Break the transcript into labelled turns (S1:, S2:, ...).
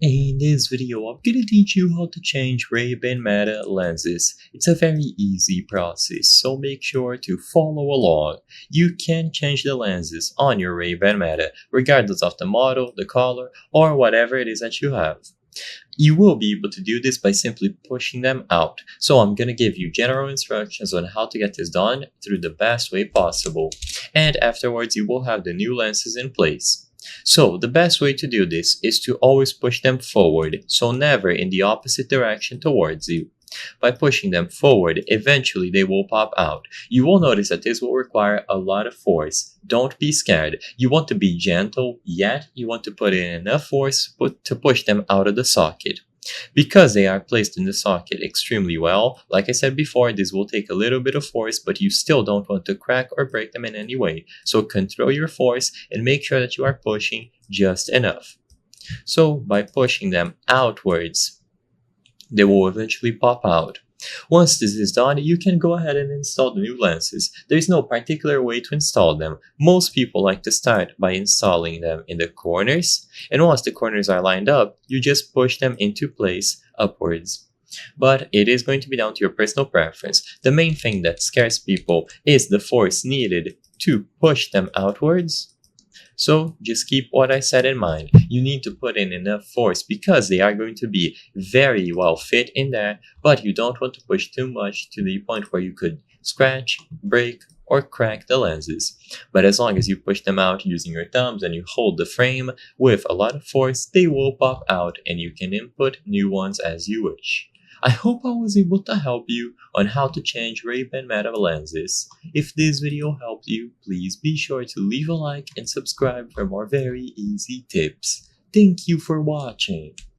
S1: In this video, I'm gonna teach you how to change Ray-Ban Meta lenses. It's a very easy process, so make sure to follow along. You can change the lenses on your Ray-Ban Meta, regardless of the model, the color, or whatever it is that you have. You will be able to do this by simply pushing them out. So I'm gonna give you general instructions on how to get this done through the best way possible. And afterwards, you will have the new lenses in place. So the best way to do this is to always push them forward, so never in the opposite direction towards you. By pushing them forward, eventually they will pop out. You will notice that this will require a lot of force. Don't be scared. You want to be gentle, yet you want to put in enough force to push them out of the socket. Because they are placed in the socket extremely well, like I said before, this will take a little bit of force, but you still don't want to crack or break them in any way. So control your force and make sure that you are pushing just enough. So by pushing them outwards, they will eventually pop out. Once this is done, you can go ahead and install the new lenses. There is no particular way to install them. Most people like to start by installing them in the corners, and once the corners are lined up, you just push them into place upwards. But it is going to be down to your personal preference. The main thing that scares people is the force needed to push them outwards. So just keep what I said in mind. You need to put in enough force because they are going to be very well fit in there, but you don't want to push too much to the point where you could scratch, break, or crack the lenses. But as long as you push them out using your thumbs and you hold the frame with a lot of force, they will pop out and you can input new ones as you wish. I hope I was able to help you on how to change Ray-Ban Meta lenses. If this video helped you, please be sure to leave a like and subscribe for more very easy tips. Thank you for watching.